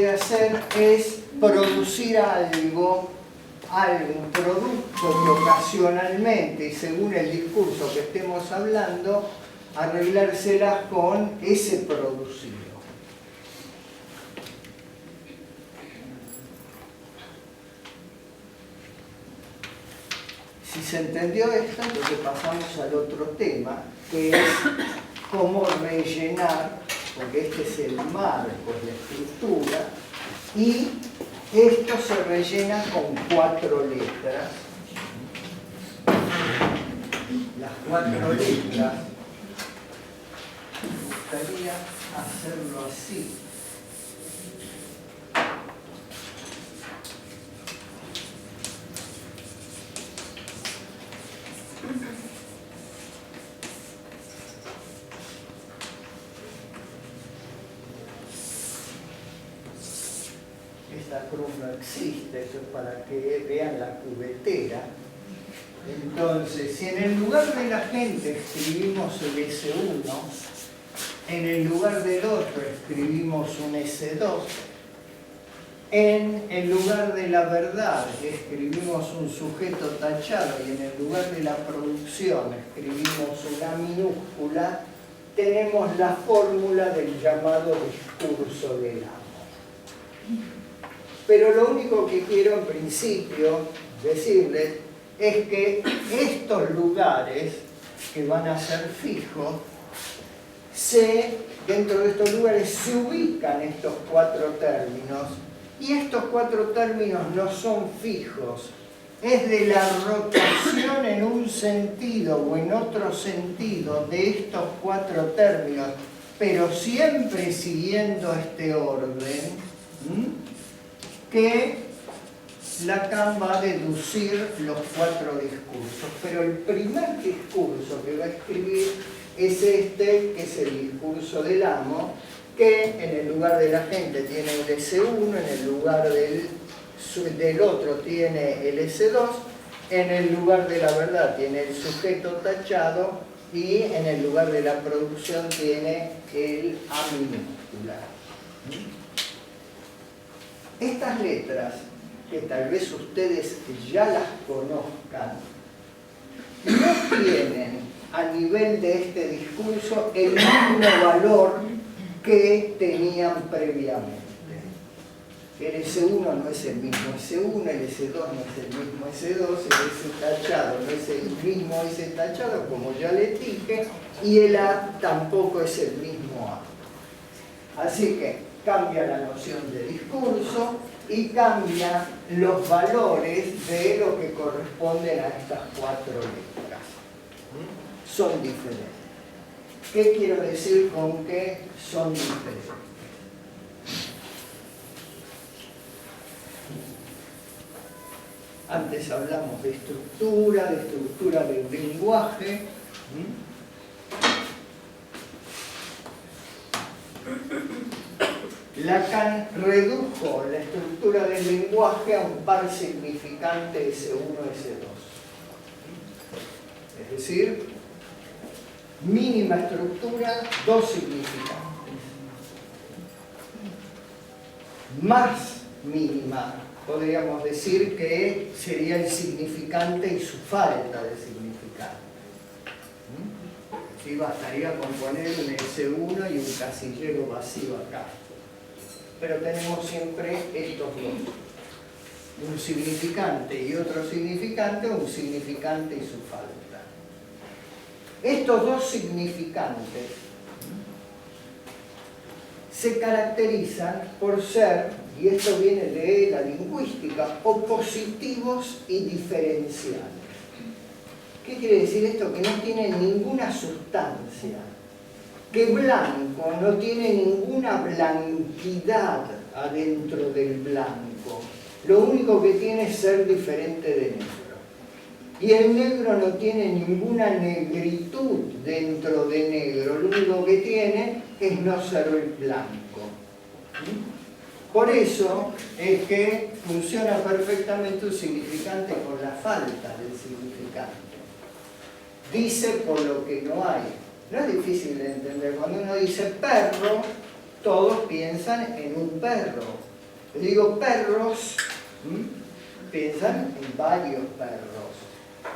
voy a hacer es producir algo, un producto que ocasionalmente, y según el discurso que estemos hablando, arreglárselas con ese producido. Si se entendió esto, entonces pasamos al otro tema, que es cómo rellenar, porque este es el marco, la estructura, y esto se rellena con 4 letras. Las 4 letras, me gustaría hacerlo así. Esta cruz no existe, esto es para que vean la cubetera. Entonces, si en el lugar de la gente escribimos el S1, en el lugar del otro escribimos un S2, en el lugar de la verdad escribimos un sujeto tachado y en el lugar de la producción escribimos una minúscula, tenemos la fórmula del llamado discurso del amo. Pero lo único que quiero en principio decirles es que estos lugares que van a ser fijos, dentro de estos lugares se ubican estos 4 términos y estos 4 términos no son fijos, es de la rotación en un sentido o en otro sentido de estos 4 términos, pero siempre siguiendo este orden, que Lacan va a deducir los 4 discursos. Pero el primer discurso que va a escribir es este, que es el discurso del amo, que en el lugar de la gente tiene el S1, en el lugar del otro tiene el S2, en el lugar de la verdad tiene el sujeto tachado y en el lugar de la producción tiene el A minúscula. Estas letras, que tal vez ustedes ya las conozcan, no tienen a nivel de este discurso el mismo valor que tenían previamente. El S1 no es el mismo S1, el S2 no es el mismo S2, el S tachado no es el mismo S tachado, como ya les dije, y el A tampoco es el mismo A. Así que cambia la noción de discurso y cambia los valores de lo que corresponden a estas 4 letras. Son diferentes. ¿Qué quiero decir con que son diferentes? Antes hablamos de estructura del lenguaje. Lacan redujo la estructura del lenguaje a un par significante S1, S2. Es decir, mínima estructura, 2 significantes. Más mínima, podríamos decir que sería el significante y su falta de significante. Sí, bastaría con poner un S1 y un casillero vacío acá. Pero tenemos siempre estos dos. Un significante y otro significante, un significante y su falta. Estos 2 significantes se caracterizan por ser, y esto viene de la lingüística, opositivos y diferenciales. ¿Qué quiere decir esto? Que no tienen ninguna sustancia. Que blanco no tiene ninguna blanquidad adentro del blanco. Lo único que tiene es ser diferente de negro. Y el negro no tiene ninguna negritud dentro de negro. Lo único que tiene es no ser el blanco. Por eso es que funciona perfectamente un significante con la falta del significante. Dice por lo que no hay. No es difícil de entender. Cuando uno dice perro, todos piensan en un perro. Digo perros, piensan en varios perros.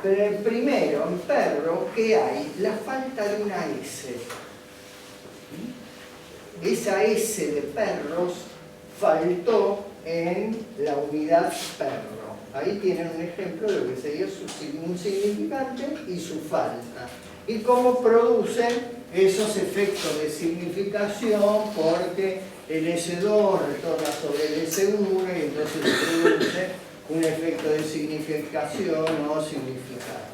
Pero el primero, en perro, ¿qué hay? La falta de una S. Esa S de perros faltó en la unidad perro. Ahí tienen un ejemplo de lo que sería un significante y su falta. Y cómo producen esos efectos de significación, porque el S2 retorna sobre el S1 y entonces se produce un efecto de significación o significado.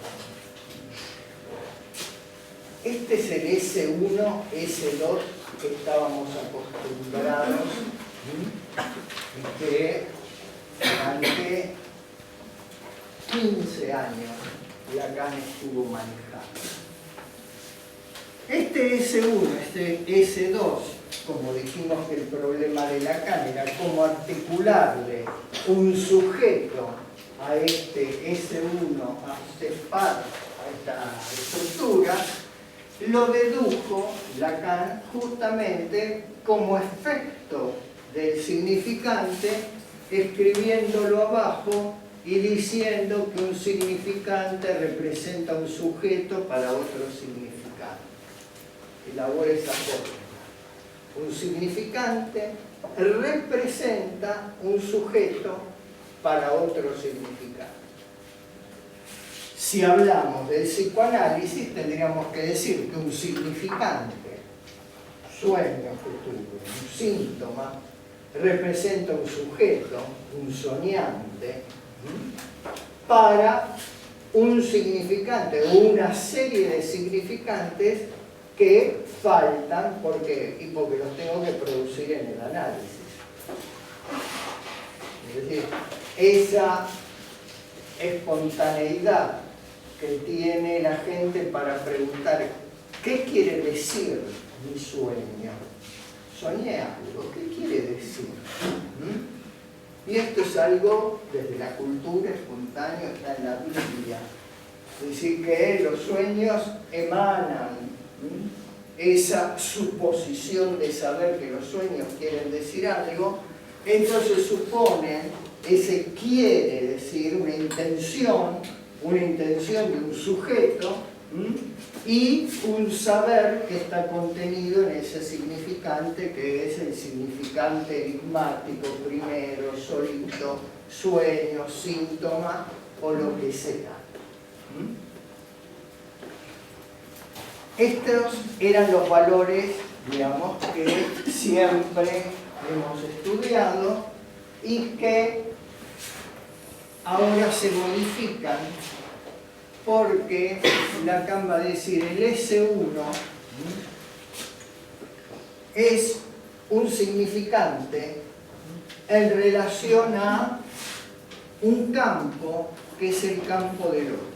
Este es el S1, S2 que estábamos acostumbrados y que durante 15 años Lacan estuvo manejando. Este S1, este S2, como dijimos que el problema de Lacan era cómo articularle un sujeto a este S1, a este par, a esta estructura, lo dedujo Lacan justamente como efecto del significante, escribiéndolo abajo y diciendo que un significante representa un sujeto para otro significante. Elabora esa fórmula. Un significante representa un sujeto para otro significante. Si hablamos del psicoanálisis, tendríamos que decir que un significante, sueño futuro, un síntoma, representa un sujeto, un soñante, para un significante o una serie de significantes que faltan, porque los tengo que producir en el análisis. Es decir, esa espontaneidad que tiene la gente para preguntar ¿qué quiere decir mi sueño? Soñé algo, ¿qué quiere decir? Y esto es algo desde la cultura espontánea, está en la Biblia. Es decir, que los sueños emanan esa suposición de saber que los sueños quieren decir algo, entonces suponen ese quiere decir una intención de un sujeto y un saber que está contenido en ese significante, que es el significante enigmático, primero, solito, sueño, síntoma o lo que sea. Estos eran los valores, digamos, que siempre hemos estudiado y que ahora se modifican porque Lacan va a decir el S1 es un significante en relación a un campo que es el campo del otro.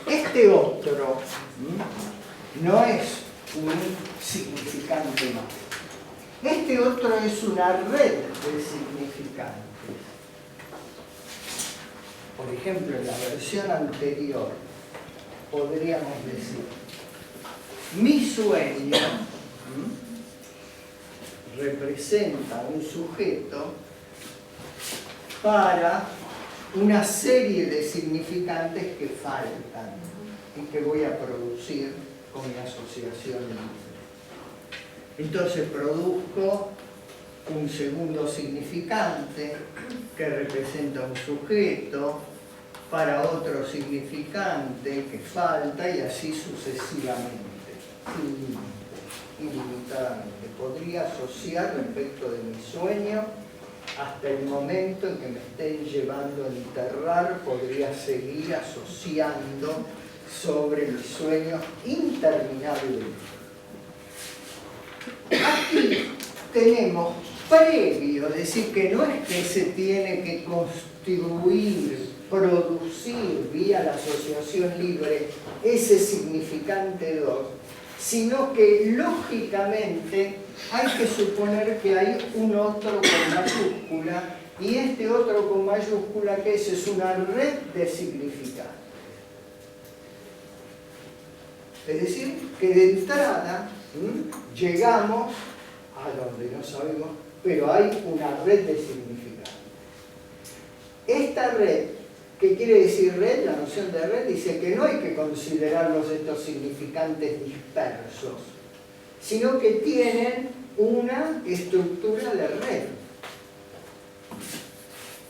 Este otro no es un significante más. Este otro es una red de significantes. Por ejemplo, en la versión anterior podríamos decir mi sueño representa un sujeto para una serie de significantes que faltan y que voy a producir con mi asociación libre. Entonces produzco un segundo significante que representa un sujeto para otro significante que falta y así sucesivamente, ilimitadamente. Podría asociar respecto de mi sueño hasta el momento en que me estén llevando a enterrar, podría seguir asociando sobre mis sueños interminablemente. Aquí tenemos previo, es decir, que no es que se tiene que constituir, producir vía la asociación libre ese significante 2, sino que lógicamente hay que suponer que hay un otro con mayúscula, y este otro con mayúscula, que es una red de significantes. Es decir, que de entrada llegamos a donde no sabemos, pero hay una red de significantes. Esta red, ¿qué quiere decir red? La noción de red dice que no hay que considerarlos estos significantes dispersos, sino que tienen una estructura de red.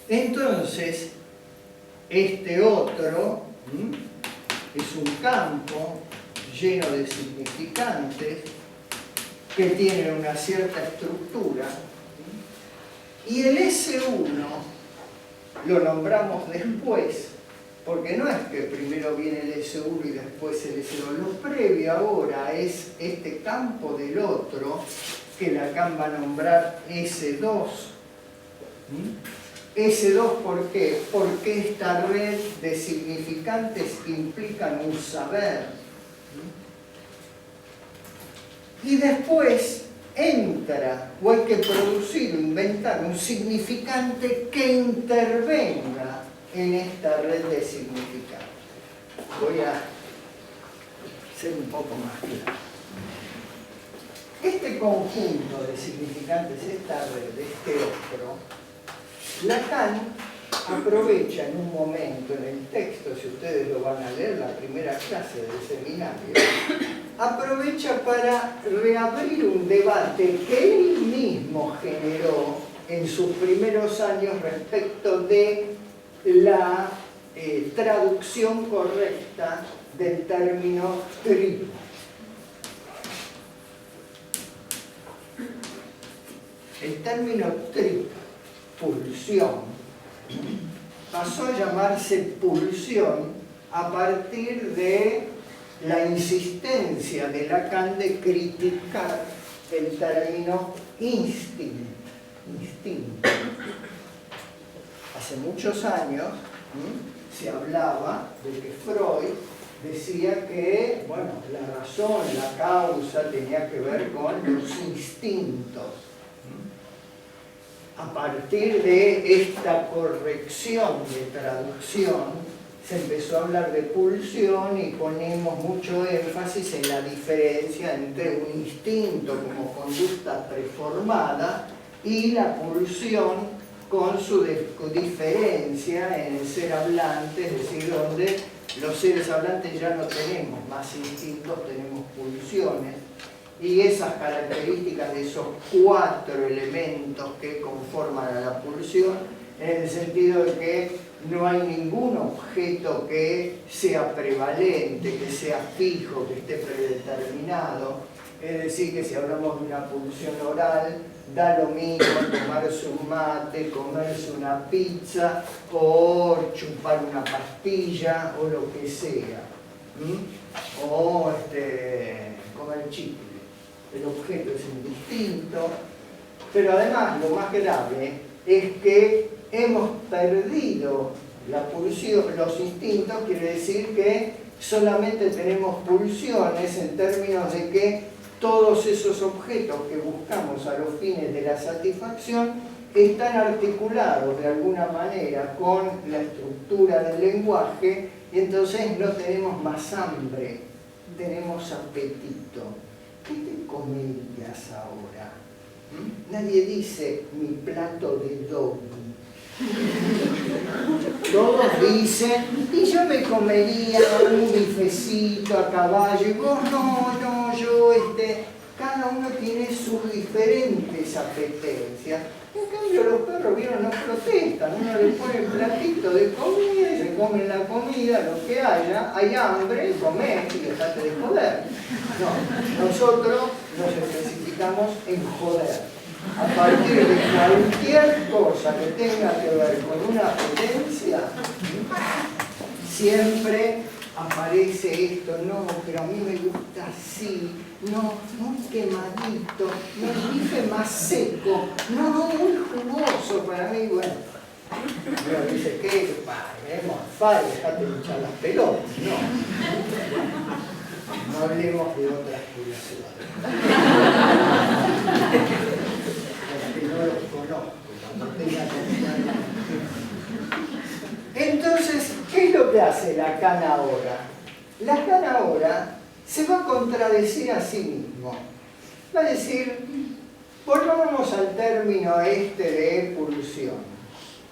Entonces, este otro es un campo lleno de significantes que tienen una cierta estructura, y el S1 lo nombramos después, porque no es que primero viene el S1 y después el S2. Lo previo ahora es este campo del otro, que Lacan va a nombrar S2. S2, ¿por qué? Porque esta red de significantes implican un saber. Y después entra, o hay que producir o inventar un significante que intervenga en esta red de significantes. Voy a ser un poco más claro. Este conjunto de significantes, esta red, este otro, Lacan aprovecha en un momento en el texto, si ustedes lo van a leer, la primera clase del seminario, aprovecha para reabrir un debate que él mismo generó en sus primeros años respecto de la traducción correcta del término tribu. El término tribu, pulsión, pasó a llamarse pulsión a partir de la insistencia de Lacan de criticar el término instinto. Hace muchos años se hablaba de que Freud decía que, bueno, la razón, la causa tenía que ver con los instintos. A partir de esta corrección de traducción, se empezó a hablar de pulsión y ponemos mucho énfasis en la diferencia entre un instinto como conducta preformada y la pulsión con su diferencia en el ser hablante, es decir, donde los seres hablantes ya no tenemos más instintos, tenemos pulsiones. Y esas características de esos 4 elementos que conforman a la pulsión, en el sentido de que no hay ningún objeto que sea prevalente, que sea fijo, que esté predeterminado. Es decir, que si hablamos de una pulsión oral, da lo mismo tomarse un mate, comerse una pizza, o chupar una pastilla, o lo que sea. O comer chicle. El objeto es indistinto, pero además lo más grave es que hemos perdido la pulsión, los instintos, quiere decir que solamente tenemos pulsiones en términos de que todos esos objetos que buscamos a los fines de la satisfacción están articulados de alguna manera con la estructura del lenguaje, y entonces no tenemos más hambre, tenemos apetito. ¿Qué te comerías ahora? Nadie dice mi plato de doggy. Todos dicen, y yo me comería un bifecito a caballo, y vos no, yo, cada uno tiene sus diferentes apetencias. En cambio los perros, vieron, no protestan, uno le pone el platito de comida y se comen la comida, lo que haya, hay hambre, comés y dejate de joder. No, nosotros nos especificamos en joder. A partir de cualquier cosa que tenga que ver con una apetencia, siempre aparece esto, no, pero a mí me gusta así, no, muy quemadito, no, el bife más seco, no, muy jugoso para mí, bueno. Pero dice, ¿qué? Morfar, dejate de echar las pelotas, no. No hablemos de otras curiosidades. se va a contradecir a sí mismo. Va a decir, volvamos al término de pulsión.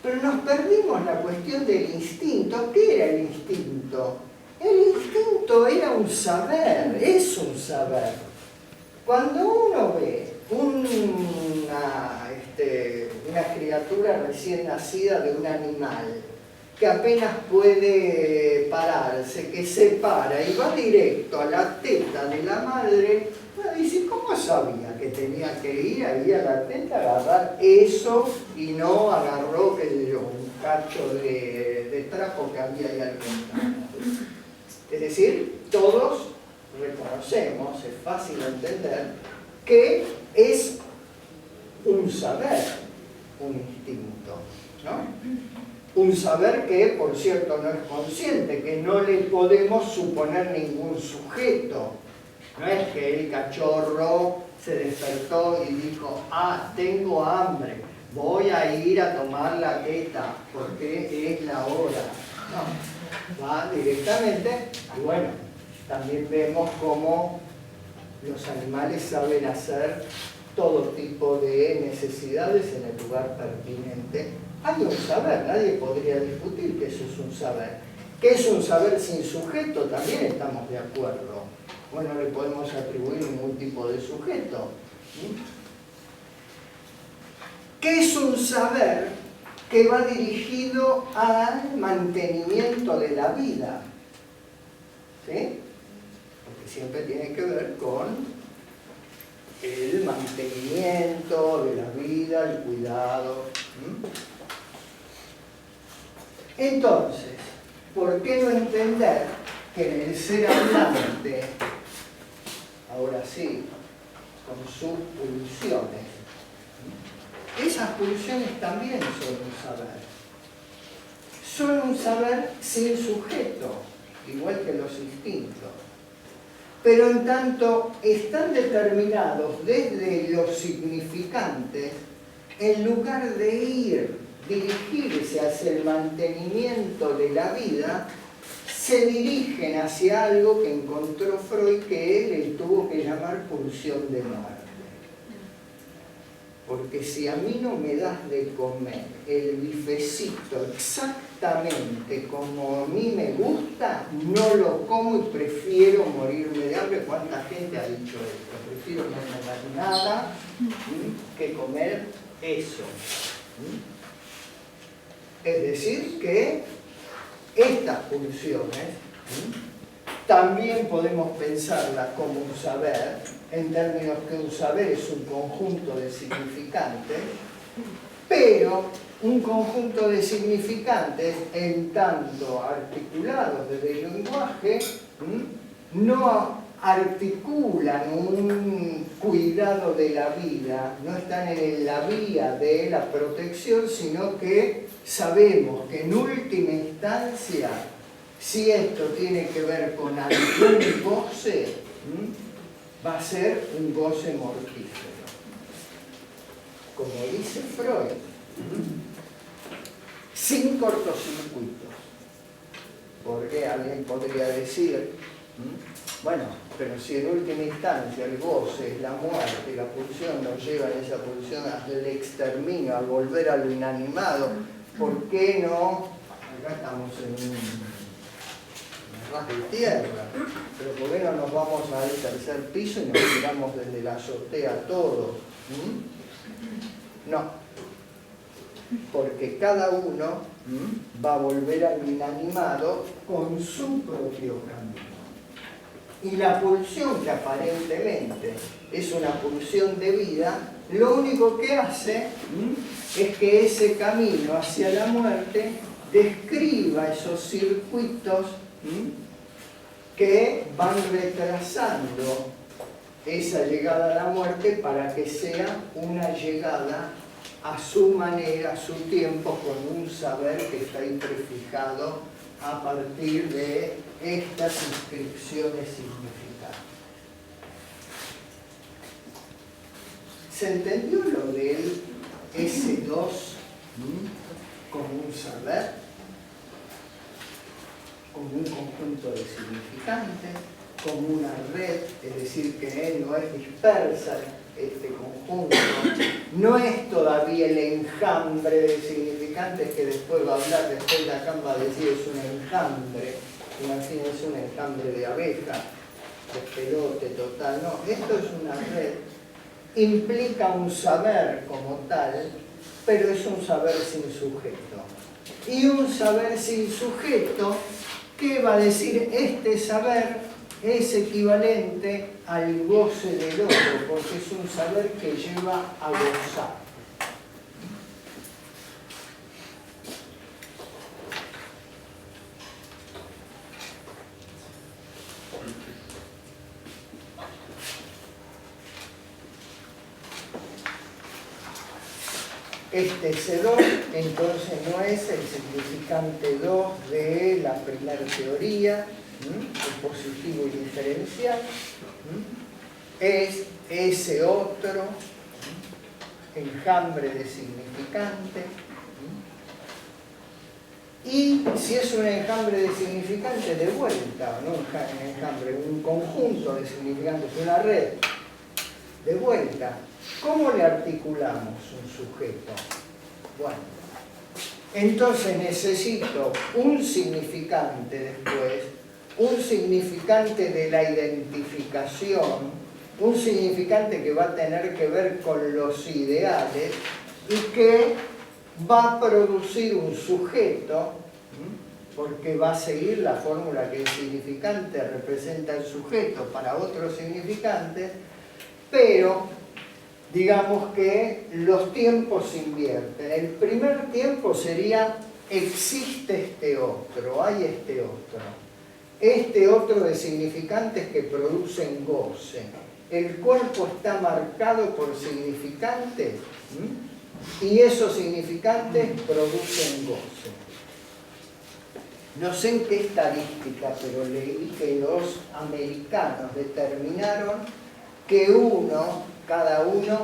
Pero nos perdimos la cuestión del instinto. ¿Qué era el instinto? El instinto era un saber, es un saber. Cuando uno ve una criatura recién nacida de un animal que apenas puede pararse, que se para y va directo a la teta de la madre, uno dice, ¿cómo sabía que tenía que ir ahí a la teta a agarrar eso y no agarró, qué sé yo, un cacho de trapo que había ahí al costado? Es decir, todos reconocemos, es fácil entender, que es un saber, un instinto, ¿no? Un saber que, por cierto, no es consciente, que no le podemos suponer ningún sujeto. No es que el cachorro se despertó y dijo, tengo hambre, voy a ir a tomar la teta porque es la hora. No, va directamente y bueno, también vemos cómo los animales saben hacer todo tipo de necesidades en el lugar pertinente. Hay un saber, nadie podría discutir que eso es un saber. ¿Qué es un saber sin sujeto? También estamos de acuerdo. Bueno, no le podemos atribuir ningún tipo de sujeto. ¿Qué es un saber que va dirigido al mantenimiento de la vida? ¿Sí? Porque siempre tiene que ver con el mantenimiento de la vida, el cuidado. Entonces, ¿por qué no entender que en el ser hablante, ahora sí, con sus pulsiones, esas pulsiones también son un saber? Son un saber sin sujeto, igual que los instintos. Pero en tanto están determinados desde los significantes, en lugar de dirigirse hacia el mantenimiento de la vida, se dirigen hacia algo que encontró Freud que él le tuvo que llamar pulsión de muerte. Porque si a mí no me das de comer el bifecito exactamente como a mí me gusta, no lo como y prefiero morirme de hambre. ¿Cuánta gente ha dicho esto? Prefiero no comer nada que comer eso. Es decir, que estas pulsiones también podemos pensarlas como un saber, en términos que un saber es un conjunto de significantes, pero un conjunto de significantes, en tanto articulados desde el lenguaje, no articulan un cuidado de la vida, no están en la vía de la protección, sino que sabemos que en última instancia, si esto tiene que ver con algún goce, va a ser un goce mortífero. Como dice Freud, sin cortocircuitos. Porque alguien podría decir, bueno, pero si en última instancia el goce es la muerte, la pulsión nos lleva en esa pulsión al exterminio, al volver a lo inanimado, ¿por qué no? Acá estamos en un ras de tierra, pero ¿por qué no nos vamos al tercer piso y nos tiramos desde la azotea todos? No, porque cada uno va a volver al inanimado con su propio camino. Y la pulsión, que aparentemente es una pulsión de vida, lo único que hace es que ese camino hacia la muerte describa esos circuitos que van retrasando esa llegada a la muerte para que sea una llegada a su manera, a su tiempo, con un saber que está ahí prefijado a partir de estas inscripciones significantes. ¿Se entendió lo del S2 como un saber? Como un conjunto de significantes? como una red, es decir, que no es dispersa este conjunto, no es todavía el enjambre de significantes que después va a hablar, después Lacan va a decir es un enjambre, imagínense un enjambre de abeja, de pelote total, no, esto es una red, implica un saber como tal, pero es un saber sin sujeto. Y un saber sin sujeto, ¿qué va a decir? Este saber es equivalente al goce del otro, porque es un saber que lleva a gozar. Este C2 entonces no es el significante 2 de la primera teoría, el positivo y diferencial, es ese otro enjambre de significante. Y si es un enjambre de significante, de vuelta, no un enjambre, un conjunto de significantes, una red, de vuelta. ¿Cómo le articulamos un sujeto? Bueno, entonces necesito un significante después, un significante de la identificación, un significante que va a tener que ver con los ideales y que va a producir un sujeto, porque va a seguir la fórmula que el significante representa el sujeto para otros significantes, pero digamos que los tiempos se invierten. El primer tiempo sería existe este otro, hay este otro de significantes que producen goce. El cuerpo está marcado por significantes y esos significantes producen goce. No sé en qué estadística, pero leí que los americanos determinaron que cada uno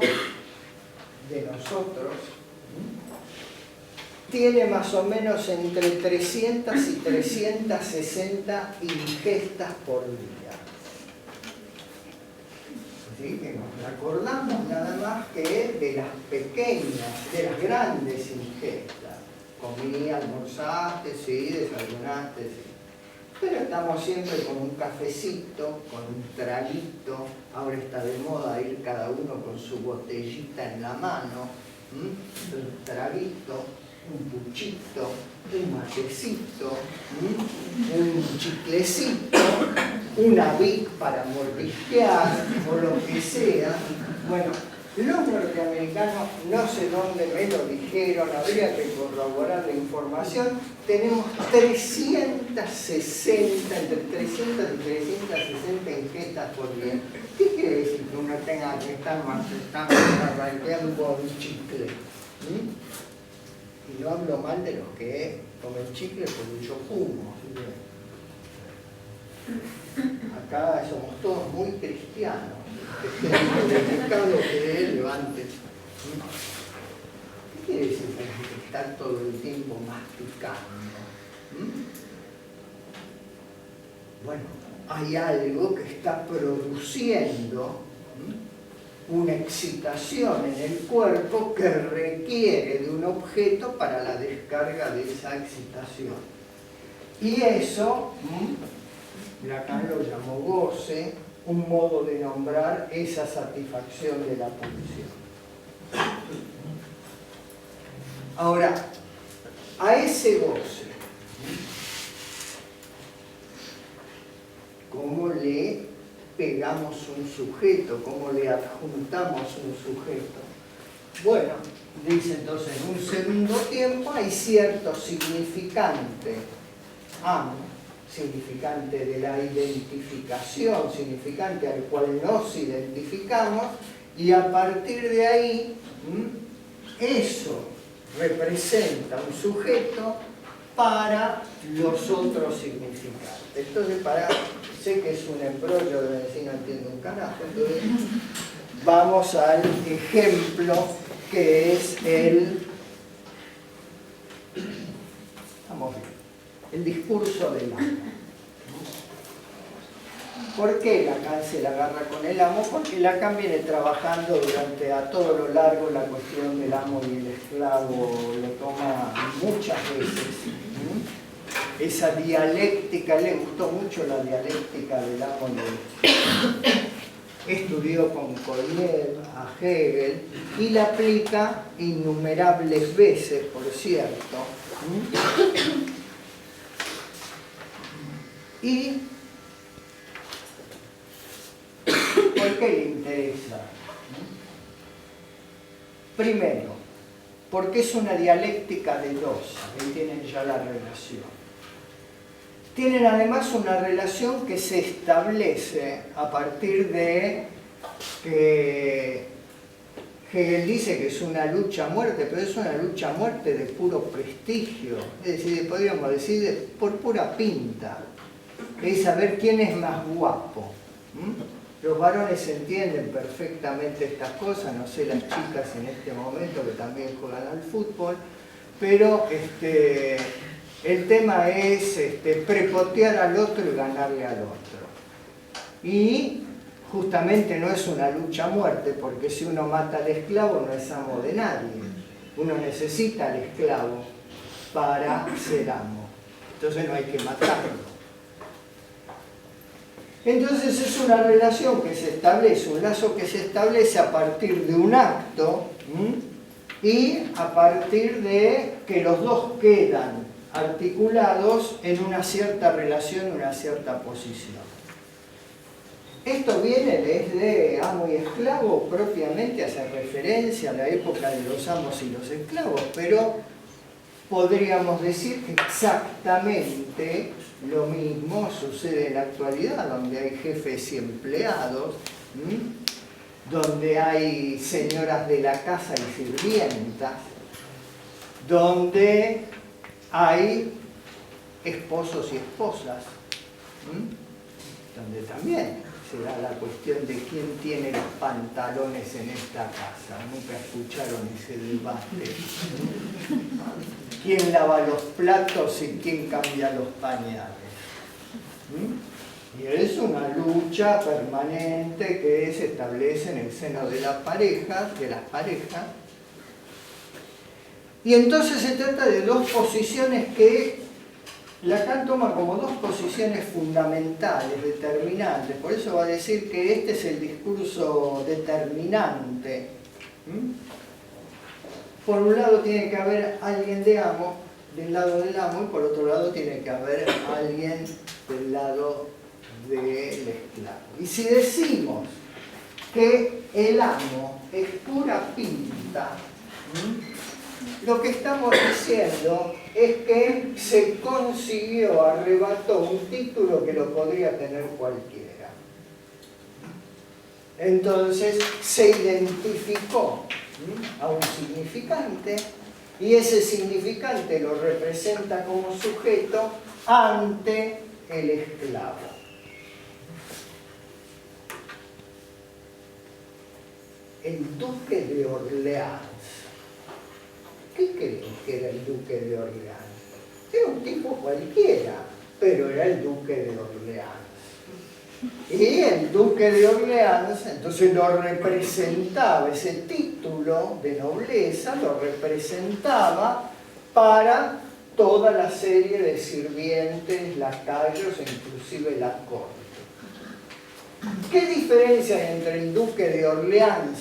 de nosotros tiene más o menos entre 300 y 360 ingestas por día. ¿Sí? Que nos acordamos nada más que de las pequeñas, de las grandes ingestas. Comí, almorzaste, sí, desayunaste, sí. Pero estamos siempre con un cafecito, con un traguito. Ahora está de moda ir cada uno con su botellita en la mano. Un traguito, un puchito, un matecito, un chiclecito, una Vic para mordisquear o lo que sea. Bueno, los norteamericanos, no sé dónde me lo dijeron, habría que corroborar la información, tenemos 360, entre 300 y 360 ingestas por día. ¿Qué quiere decir que uno tenga que estar arranqueando un chicle? Y no hablo mal de los que comen chicle porque yo fumo. Acá somos todos muy cristianos. El pecado que él levante. ¿Qué quiere decir que estar todo el tiempo masticando? Bueno, hay algo que está produciendo una excitación en el cuerpo que requiere de un objeto para la descarga de esa excitación. Y eso, Lacan lo llamó goce, un modo de nombrar esa satisfacción de la pulsión. Ahora, a ese goce, ¿cómo le pegamos un sujeto? ¿Cómo le adjuntamos un sujeto? Bueno, dice entonces, en un segundo tiempo hay cierto significante, significante de la identificación, significante al cual nos identificamos, y a partir de ahí, eso representa un sujeto para los otros significantes. Entonces, sé que es un embrollo de decir no entiendo un carajo, entonces vamos al ejemplo que es el discurso de Lacan. ¿Por qué Lacan se la agarra con el amo? Porque Lacan viene trabajando durante a todo lo largo la cuestión del amo y el esclavo, lo toma muchas veces. Esa dialéctica, le gustó mucho la dialéctica del amo y el esclavo. Estudió con Collier a Hegel y la aplica innumerables veces, por cierto. ¿Y por qué le interesa? Primero, porque es una dialéctica de dos, ahí tienen ya la relación. Tienen además una relación que se establece a partir de que Hegel dice que es una lucha a muerte, pero es una lucha a muerte de puro prestigio, es decir, podríamos decir por pura pinta, es saber quién es más guapo. Los varones entienden perfectamente estas cosas, no sé las chicas en este momento que también juegan al fútbol, pero el tema es prepotear al otro y ganarle al otro. Y justamente no es una lucha a muerte, porque si uno mata al esclavo no es amo de nadie. Uno necesita al esclavo para ser amo. Entonces no hay que matarlo. Entonces es una relación que se establece, un lazo que se establece a partir de un acto y a partir de que los dos quedan articulados en una cierta relación, una cierta posición. Esto viene desde amo y esclavo, propiamente hace referencia a la época de los amos y los esclavos, pero podríamos decir que exactamente lo mismo sucede en la actualidad, donde hay jefes y empleados, donde hay señoras de la casa y sirvientas, donde hay esposos y esposas, donde también se da la cuestión de quién tiene los pantalones en esta casa. Nunca escucharon ese debate. ¿Quién lava los platos y quién cambia los pañales? Y es una lucha permanente que se establece en el seno de las parejas, y entonces se trata de dos posiciones que Lacan toma como dos posiciones fundamentales, determinantes. Por eso va a decir que este es el discurso determinante. Por un lado tiene que haber alguien de amo, del lado del amo, y por otro lado tiene que haber alguien del lado del esclavo. Y si decimos que el amo es pura pinta, lo que estamos diciendo es que se consiguió, arrebató un título que lo podría tener cualquiera. Entonces se identificó a un significante y ese significante lo representa como sujeto ante el esclavo. El duque de Orleans. ¿Qué creen que era el duque de Orleans? Era un tipo cualquiera, pero era el duque de Orleans. Y el duque de Orleans, entonces lo representaba, ese título de nobleza lo representaba para toda la serie de sirvientes, lacayos e inclusive la corte. ¿Qué diferencia hay entre el duque de Orleans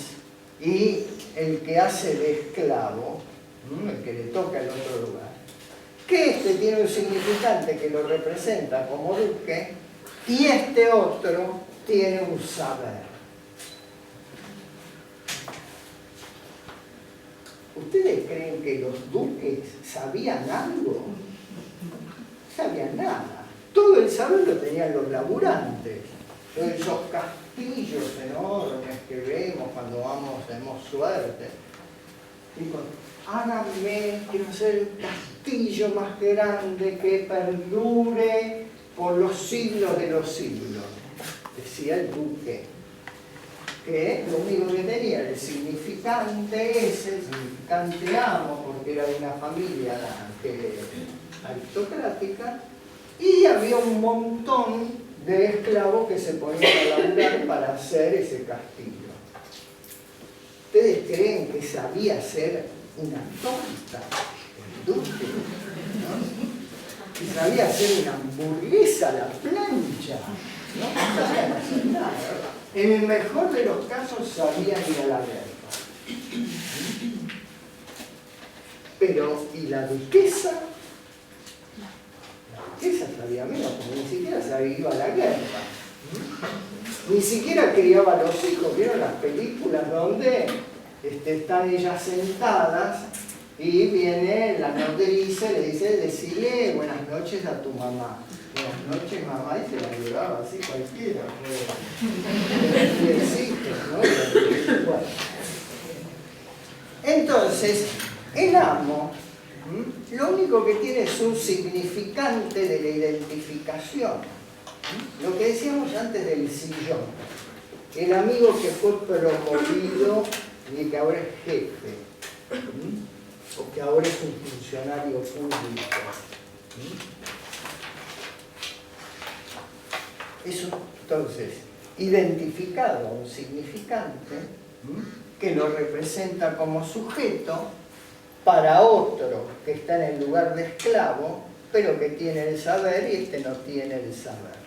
y el que hace de esclavo, el que le toca el otro lugar? Que este tiene un significante que lo representa como duque y este otro tiene un saber. ¿Ustedes creen que los duques sabían algo? No sabían nada. Todo el saber lo tenían los laburantes. Todos esos castillos enormes que vemos cuando vamos, tenemos suerte. Digo, háganme, quiero hacer el castillo más grande que perdure por los siglos de los siglos, decía el duque, que lo único que tenía era el significante ese, el significante amo, porque era de una familia aristocrática, y había un montón de esclavos que se ponían a laburar para hacer ese castillo. ¿Ustedes creen que sabía hacer una torta? El duque, ¿no? Que sabía hacer una hamburguesa a la plancha. No sabían hacer nada. En el mejor de los casos sabían ir a la guerra. Pero, ¿y la duquesa? La duquesa sabía menos, porque ni siquiera sabía ir a la guerra. Ni siquiera criaba a los hijos. ¿Vieron las películas donde están ellas sentadas y viene la nodriza y le dice, decile buenas noches a tu mamá? Buenas noches, mamá, y se la llevaba así cualquiera. ¿No? Bueno. Entonces, el amo, lo único que tiene es un significante de la identificación. Lo que decíamos antes del sillón. El amigo que fue promovido y que ahora es jefe. O que ahora es un funcionario público. Eso, entonces, identificado a un significante que lo representa como sujeto para otro que está en el lugar de esclavo, pero que tiene el saber y este no tiene el saber.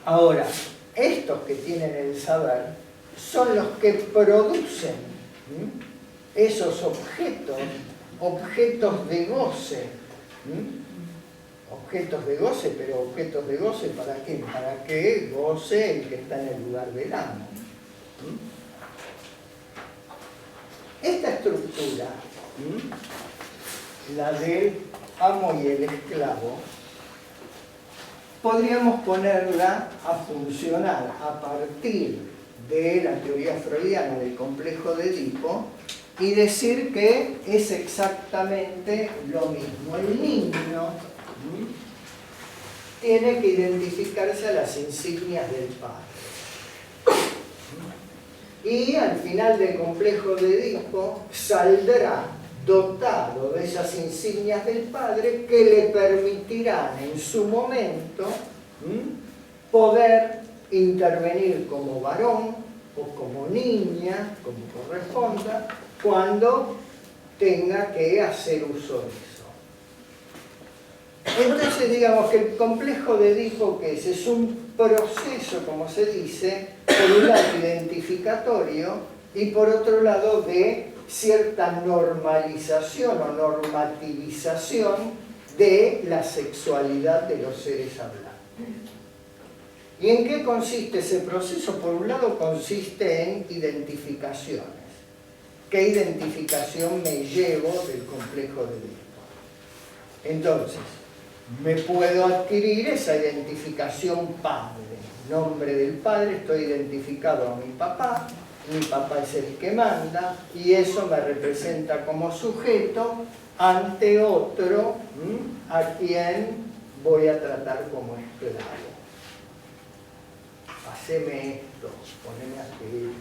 Ahora, estos que tienen el saber son los que producen esos objetos, objetos de goce. Objetos de goce, pero objetos de goce ¿para qué? Para que goce el que está en el lugar del amo. Esta estructura, la del amo y el esclavo, podríamos ponerla a funcionar a partir de la teoría freudiana del complejo de Edipo y decir que es exactamente lo mismo. El niño tiene que identificarse a las insignias del padre. Y al final del complejo de Edipo saldrá dotado de esas insignias del padre que le permitirán en su momento poder intervenir como varón o como niña, como corresponda, cuando tenga que hacer uso de eso. Entonces, digamos que el complejo de Edipo, que es un proceso, como se dice, por un lado identificatorio y por otro lado de cierta normalización o normativización de la sexualidad de los seres hablantes. ¿Y en qué consiste ese proceso? Por un lado consiste en identificaciones. ¿Qué identificación me llevo del complejo de Edipo? Entonces, me puedo adquirir esa identificación padre. Nombre del padre, estoy identificado a mi papá es el que manda, y eso me representa como sujeto ante otro a quien voy a tratar como esclavo. Haceme esto, poneme aquello.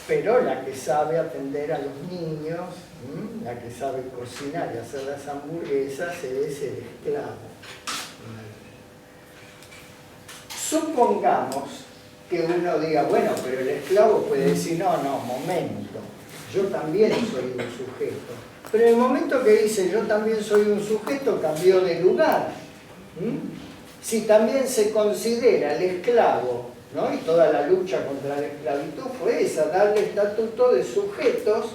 Pero la que sabe atender a los niños, la que sabe cocinar y hacer las hamburguesas es el esclavo. Supongamos que uno diga, bueno, pero el esclavo puede decir, no, momento, yo también soy un sujeto. Pero en el momento que dice, yo también soy un sujeto, cambió de lugar. Si también se considera el esclavo, ¿no? Y toda la lucha contra la esclavitud fue esa, darle estatuto de sujetos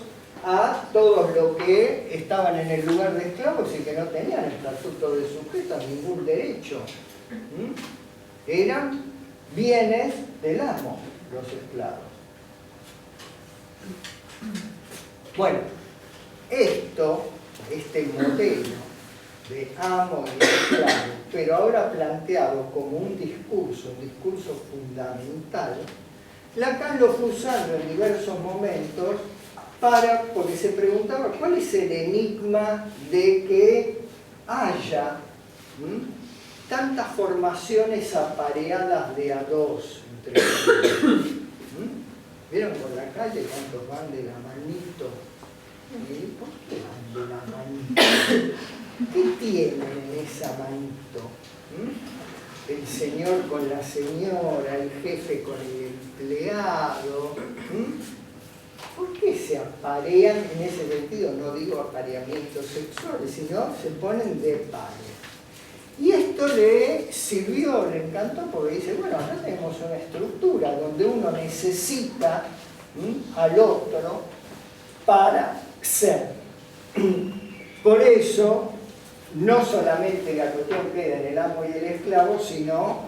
a todos los que estaban en el lugar de esclavos y que no tenían estatuto de sujetos, ningún derecho. Eran bienes del amo, los esclavos. Bueno, este modelo de amo y esclavo, pero ahora planteado como un discurso fundamental, Lacan lo fue usando en diversos momentos porque se preguntaba cuál es el enigma de que haya tantas formaciones apareadas de a dos entre ellos. ¿Vieron por la calle cuántos van de la manito? ¿Por qué van de la manito? ¿Qué tienen en esa manito? El señor con la señora, el jefe con el empleado. ¿Por qué se aparean en ese sentido? No digo apareamientos sexuales, sino se ponen de pares. Y esto le sirvió, le encantó, porque dice, bueno, acá tenemos una estructura donde uno necesita al otro para ser. Por eso, no solamente la cuestión queda en el amo y el esclavo, sino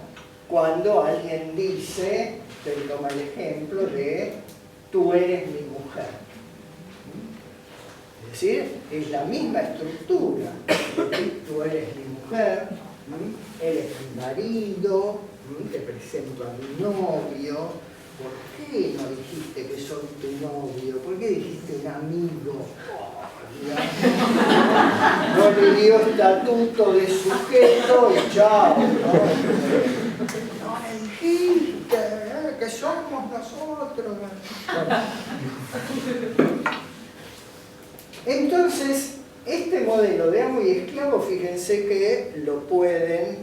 cuando alguien dice, te toma el ejemplo de, tú eres mi mujer. Es decir, es la misma estructura. Tú eres mi mujer, eres mi marido, te presento a mi novio. ¿Por qué no dijiste que soy tu novio? ¿Por qué dijiste un amigo? No le dio estatuto de sujeto y chao. No le dijiste que somos nosotros. Entonces, este modelo de amo y esclavo, fíjense que lo pueden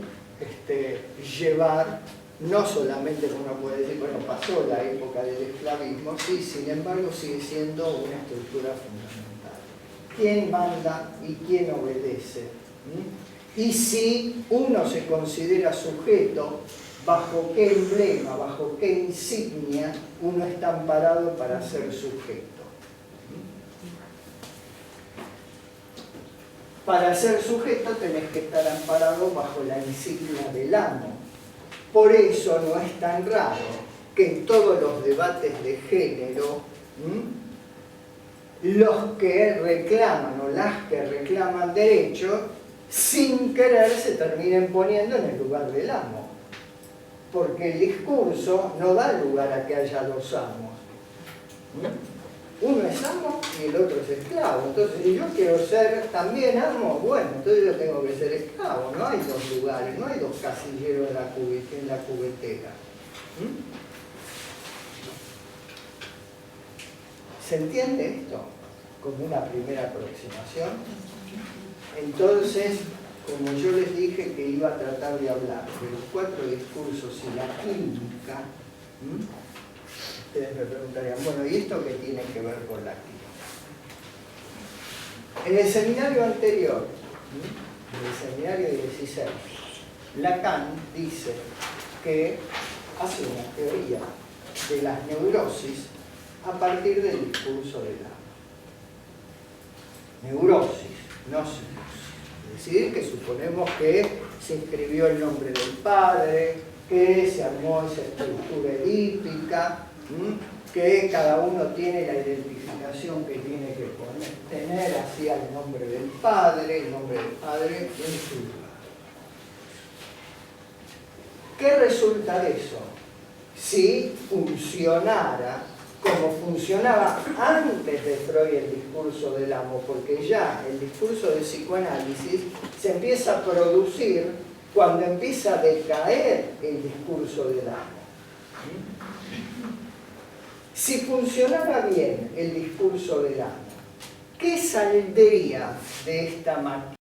llevar, no solamente como uno puede decir, bueno, pasó la época del esclavismo, sí, sin embargo sigue siendo una estructura fundamental. ¿Quién manda y quién obedece? Y si uno se considera sujeto, ¿bajo qué emblema, bajo qué insignia uno está amparado para ser sujeto? Para ser sujeto tenés que estar amparado bajo la insignia del amo. Por eso no es tan raro que en todos los debates de género, los que reclaman o las que reclaman derechos, sin querer se terminen poniendo en el lugar del amo. Porque el discurso no da lugar a que haya dos amos. Uno es amo y el otro es esclavo. Entonces, si yo quiero ser también amo, bueno, entonces yo tengo que ser esclavo. No hay dos lugares, no hay dos casilleros en la cubetera. ¿Se entiende esto? Como una primera aproximación. Entonces, como yo les dije que iba a tratar de hablar de los 4 discursos y la química, ustedes me preguntarían, bueno, ¿y esto qué tiene que ver con la química? En el seminario anterior, en el seminario 16, Lacan dice que hace una teoría de las neurosis a partir del discurso del amo. Neurosis, no psicosis. Es decir, que suponemos que se inscribió el nombre del padre, que se armó esa estructura edípica, que cada uno tiene la identificación que tiene que tener hacia el nombre del padre en su lugar. ¿Qué resulta de eso? Si funcionara como funcionaba antes de Freud el discurso del amo, porque ya el discurso del psicoanálisis se empieza a producir cuando empieza a decaer el discurso del amo. Si funcionara bien el discurso del amo, ¿qué saldría de esta máquina?